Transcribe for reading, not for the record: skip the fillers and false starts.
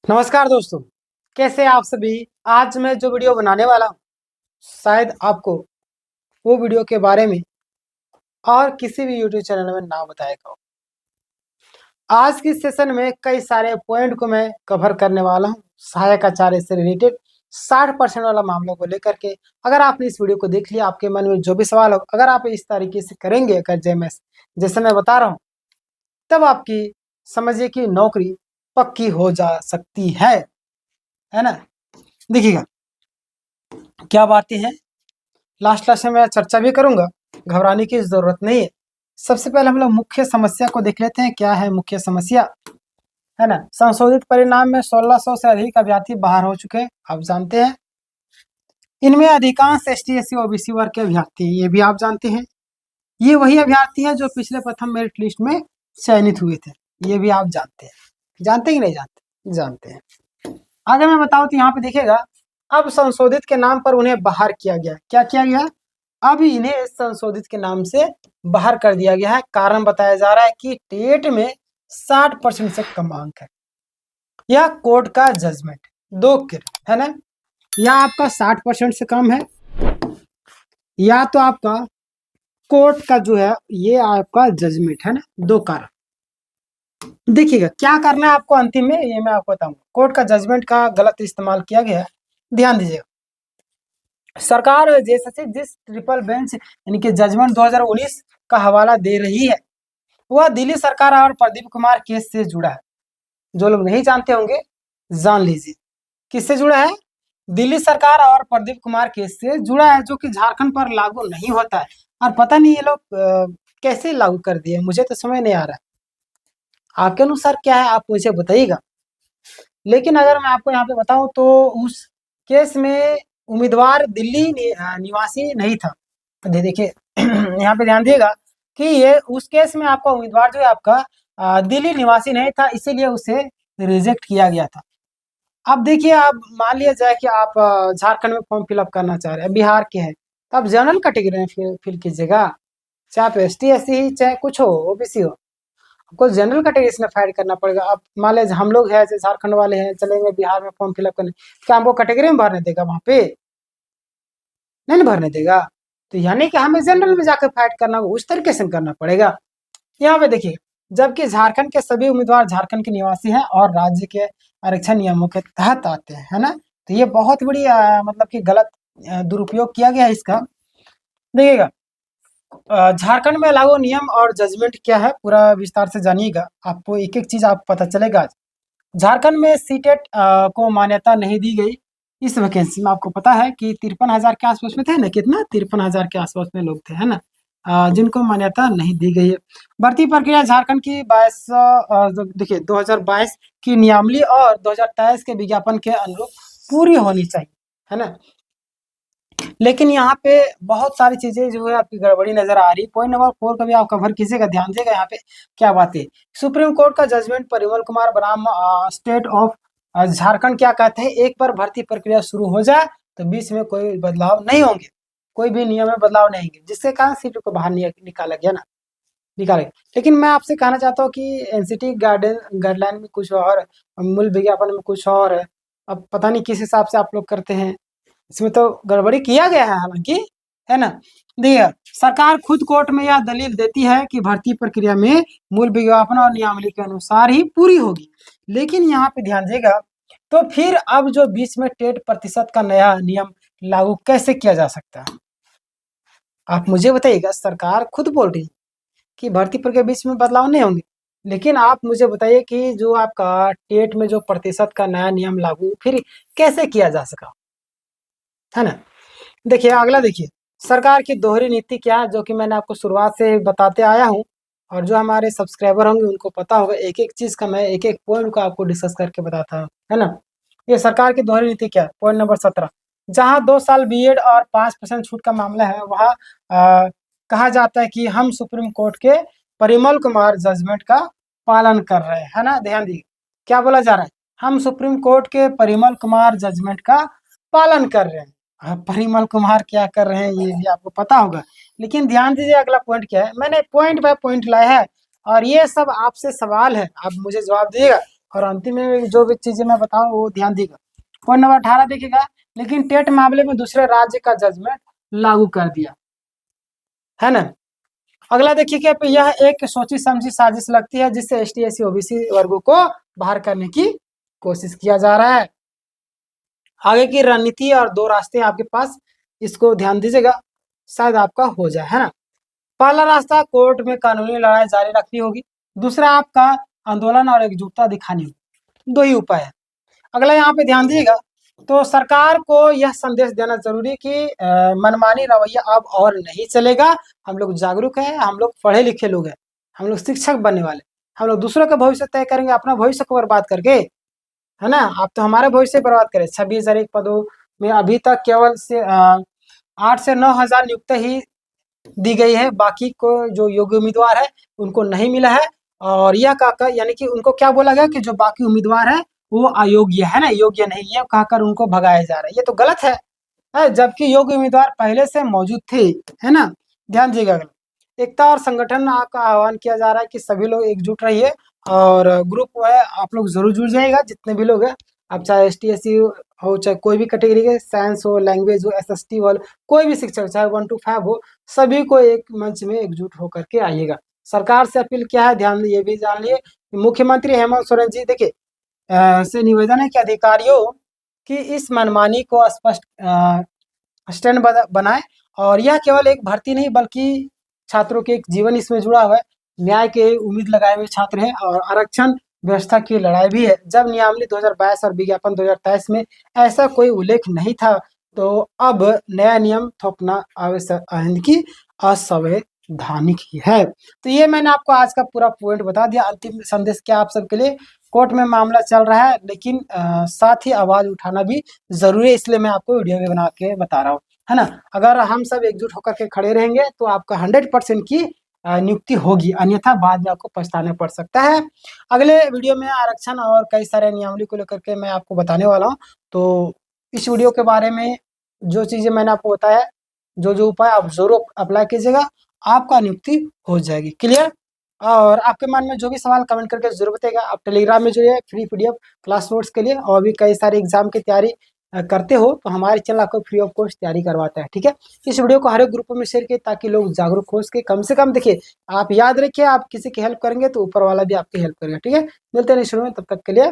नमस्कार दोस्तों, कैसे आप सभी। आज मैं जो वीडियो बनाने वाला हूँ, शायद आपको वो वीडियो के बारे में और किसी भी यूट्यूब चैनल में ना बताएगा हो। आज की सेशन में कई सारे पॉइंट को मैं कवर करने वाला हूँ, सहायक आचार्य से रिलेटेड 60% वाला मामलों को लेकर के। अगर आपने इस वीडियो को देख लिया, आपके मन में जो भी सवाल हो, अगर आप इस तरीके से करेंगे, अगर जैसे मैं बता रहा हूँ, तब आपकी समझिए कि नौकरी पक्की हो जा सकती है ना। देखिएगा क्या बातें हैं, लास्ट क्लास में मैं चर्चा भी करूंगा, घबराने की जरूरत नहीं है। सबसे पहले हम लोग मुख्य समस्या को देख लेते हैं। क्या है मुख्य समस्या, है ना। संशोधित परिणाम में 1600 से अधिक अभ्यर्थी बाहर हो चुके हैं, आप जानते हैं। इनमें अधिकांश ST SC OBC वर्ग के अभ्यर्थी, ये भी आप जानते हैं। ये वही अभ्यर्थी है जो पिछले प्रथम मेरिट लिस्ट में चयनित हुए थे, ये भी आप जानते हैं। जानते कि नहीं जानते? जानते हैं। आगे मैं बताऊं तो यहाँ पे देखिएगा, अब संशोधित के नाम पर उन्हें बाहर किया गया। क्या किया गया? अब इन्हें संशोधित के नाम से बाहर कर दिया गया है। कारण बताया जा रहा है कि टेट में 60% से कम अंक है, या कोर्ट का जजमेंट, दो है ना। या आपका 60% से कम है, या तो आपका कोर्ट का जो है ये आपका जजमेंट है ना। दो कारण। देखिएगा क्या करना है आपको अंतिम में, ये मैं आपको बताऊंगा। कोर्ट का जजमेंट का गलत इस्तेमाल किया गया है, ध्यान दीजिएगा। सरकार जैसे जिस ट्रिपल बेंच यानी कि जजमेंट 2019 का हवाला दे रही है, वह दिल्ली सरकार और प्रदीप कुमार केस से जुड़ा है। जो लोग नहीं जानते होंगे जान लीजिए, किससे जुड़ा है? दिल्ली सरकार और प्रदीप कुमार केस से जुड़ा है, जो कि झारखंड पर लागू नहीं होता है। और पता नहीं ये लोग कैसे लागू कर दिए, मुझे तो समझ नहीं आ रहा है। आपके अनुसार क्या है, आप मुझे बताइएगा। लेकिन अगर मैं आपको यहाँ पे बताऊं तो उस केस में उम्मीदवार दिल्ली निवासी नहीं था। देखिए यहाँ पे ध्यान दिएगा कि ये उस केस में आपका उम्मीदवार जो है आपका दिल्ली निवासी नहीं था, इसीलिए उसे रिजेक्ट किया गया था। अब देखिए, आप मान लिया जाए कि आप झारखंड में फॉर्म फिलअप करना चाह रहे हैं, बिहार के हैं, तो आप जनरल कैटेगरी में फिल कीजिएगा। चाहे आप ST SC ही, चाहे कुछ हो, OBC हो, आपको जनरल कैटेगरी में फाइट करना पड़ेगा। अब मान लीजिए हम लोग हैं, झारखंड वाले हैं, चलेंगे बिहार में फॉर्म फिलअप करने, क्या हमको कैटेगरी में भरने देगा? वहां पे नहीं भरने देगा। तो यानी कि हमें जनरल में जाकर फाइट करना, उस तरीके से करना पड़ेगा। यहाँ पे देखिए, जबकि झारखंड के सभी उम्मीदवार झारखंड के निवासी हैं और राज्य के आरक्षण नियमों के तहत आते हैं, है ना। तो ये बहुत बड़ी मतलब कि गलत दुरुपयोग किया गया है इसका। देखिएगा झारखंड में लागू नियम और जजमेंट क्या है, पूरा विस्तार से जानिएगा, आपको एक एक चीज आप पता चलेगा। झारखंड में सीटेट को मान्यता नहीं दी गई। इस वैकेंसी में आपको पता है कि 53,000 के आसपास में थे ना, कितना 53,000 के आसपास में लोग थे, है ना। जिनको मान्यता नहीं दी गई है। भर्ती प्रक्रिया झारखंड की 22 देखिए 2022 की नियमावली और 2023 के विज्ञापन के अनुरूप पूरी होनी चाहिए, है ना। लेकिन यहाँ पे बहुत सारी चीजें जो है आपकी गड़बड़ी नजर आ रही है। पॉइंट नंबर 4 का भी आप कवर कीजिएगा, ध्यान दीजिएगा। यहाँ पे क्या बात है, सुप्रीम कोर्ट का जजमेंट परिमल कुमार बनाम स्टेट ऑफ झारखंड क्या कहते हैं, एक बार भर्ती प्रक्रिया शुरू हो जाए तो बीच में कोई बदलाव नहीं होंगे, कोई भी नियम में बदलाव नहीं होंगे, जिसके कारण सीट को बाहर निकाला गया ना, निकाले। लेकिन मैं आपसे कहना चाहता हूँ कि NCT गाइडलाइन में कुछ और, मूल विज्ञापन में कुछ और है। अब पता नहीं किस हिसाब से आप लोग करते हैं, इसमें तो गड़बड़ी किया गया है हालांकि, है ना। देखिए सरकार खुद कोर्ट में यह दलील देती है कि भर्ती प्रक्रिया में मूल विज्ञापन और नियमावली के अनुसार ही पूरी होगी। लेकिन यहाँ पे ध्यान देगा, तो फिर अब जो बीच में टेट प्रतिशत का नया नियम लागू कैसे किया जा सकता है, आप मुझे बताइएगा। सरकार खुद बोल रही है कि भर्ती प्रक्रिया बीच में बदलाव नहीं होंगे, लेकिन आप मुझे बताइए कि जो आपका टेट में जो प्रतिशत का नया नियम लागू फिर कैसे किया जा सका, है ना। देखिए अगला, देखिए सरकार की दोहरी नीति क्या है, जो कि मैंने आपको शुरुआत से बताते आया हूँ, और जो हमारे सब्सक्राइबर होंगे उनको पता होगा। एक एक चीज का मैं एक एक पॉइंट को आपको डिस्कस करके बताता हूँ, है ना। ये सरकार की दोहरी नीति क्या है, पॉइंट नंबर 17, जहाँ 2 साल BEd और 5% छूट का मामला है, वहाँ कहा जाता है कि हम सुप्रीम कोर्ट के परिमल कुमार जजमेंट का पालन कर रहे हैं, है ना। ध्यान दीजिए क्या बोला जा रहा है, हम सुप्रीम कोर्ट के परिमल कुमार जजमेंट का पालन कर रहे हैं। परिमल कुमार क्या कर रहे हैं ये भी आपको पता होगा। लेकिन ध्यान दीजिए अगला पॉइंट क्या है, मैंने पॉइंट बाय पॉइंट लाया है, और ये सब आपसे सवाल है, आप मुझे जवाब दीजिएगा। और अंतिम में जो भी चीजें मैं बताऊं वो ध्यान देगा। पॉइंट नंबर 18 देखिएगा, लेकिन टेट मामले में दूसरे राज्य का जजमेंट लागू कर दिया, है ना। अगला देखिए कि यह एक सोची समझी साजिश लगती है जिससे एसटी एससी ओबीसी वर्गों को बाहर करने की कोशिश किया जा रहा है। आगे की रणनीति और दो रास्ते हैं आपके पास, इसको ध्यान दीजिएगा, शायद आपका हो जाए, है ना। पहला रास्ता कोर्ट में कानूनी लड़ाई जारी रखनी होगी, दूसरा आपका आंदोलन और एकजुटता दिखानी होगी। दो ही उपाय है। अगला यहाँ पे ध्यान दीजिएगा, तो सरकार को यह संदेश देना जरूरी कि मनमानी रवैया अब और नहीं चलेगा। हम लोग जागरूक हैं, हम लोग पढ़े लिखे लोग हैं, हम लोग शिक्षक बनने वाले, हम लोग दूसरों का भविष्य तय करेंगे अपना भविष्य को बर्बाद करके, है ना। आप तो हमारे भविष्य बर्बाद करें। 26,000 एक पदों में अभी तक केवल से 8 से 9 हजार नियुक्ति ही दी गई है, बाकी को जो योग्य उम्मीदवार है उनको नहीं मिला है। और यह कहकर यानी कि उनको क्या बोला गया कि जो बाकी उम्मीदवार है वो अयोग्य है ना, योग्य नहीं है कहकर उनको भगाया जा रहा है, ये तो गलत है, जबकि योग्य उम्मीदवार पहले से मौजूद थे, है ना। ध्यान दीजिएगा। एकता और संगठन का आह्वान किया जा रहा है कि सभी लोग एकजुट रहिए और ग्रुप है आप लोग जरूर जुड़ जाइएगा, जितने भी लोग हैं, आप चाहे एस टी एस सी हो, चाहे कोई भी कैटेगरी के, साइंस हो, लैंग्वेज हो, एस एस टी वाले, कोई भी शिक्षक, चाहे 1 to 5 हो, सभी को एक मंच में एकजुट होकर के आइएगा। सरकार से अपील क्या है, ध्यान ये भी जान लिए। मुख्यमंत्री हेमंत सोरेन जी देखिए से निवेदन है कि अधिकारियों की इस मनमानी को स्पष्ट स्टैंड बनाए, और यह केवल एक भर्ती नहीं बल्कि छात्रों के एक जीवन इसमें जुड़ा हुआ है। न्याय के उम्मीद लगाए हुए छात्र हैं और आरक्षण व्यवस्था की लड़ाई भी है। जब नियमावली 2022 और विज्ञापन 2023 में ऐसा कोई उल्लेख नहीं था, तो अब नया नियम थोपना आवश्यक की असंवैधानिक ही है। तो ये मैंने आपको आज का पूरा पॉइंट बता दिया। अंतिम संदेश क्या आप सबके लिए, कोर्ट में मामला चल रहा है, लेकिन साथ ही आवाज उठाना भी जरूरी है, इसलिए मैं आपको वीडियो में बना के बता रहा हूँ, है ना। अगर हम सब एकजुट होकर के खड़े रहेंगे तो आपका 100% की नियुक्ति होगी, अन्यथा बाद में आपको पछताना पड़ सकता है। अगले वीडियो में आरक्षण और कई सारे नियमावली को लेकर के मैं आपको बताने वाला हूँ। तो इस वीडियो के बारे में जो चीजें मैंने आपको बताया, जो जो उपाय आप जरूर अप्लाई कीजिएगा, आपका नियुक्ति हो जाएगी। क्लियर। और आपके मन में जो भी सवाल कमेंट करके जरूर बताइएगा। आप टेलीग्राम में जुड़िए फ्री पीडीएफ क्लास नोट्स के लिए, और भी कई सारे एग्जाम की तैयारी करते हो तो हमारे चैनल आपको फ्री ऑफ कॉस्ट तैयारी करवाता है, ठीक है। इस वीडियो को हर एक ग्रुप में शेयर किए ताकि लोग जागरूक हो सके। कम से कम देखिए, आप याद रखिए, आप किसी की हेल्प करेंगे तो ऊपर वाला भी आपकी हेल्प करेगा, ठीक है। मिलते हैं नेक्स्ट वीडियो में, तब तक के लिए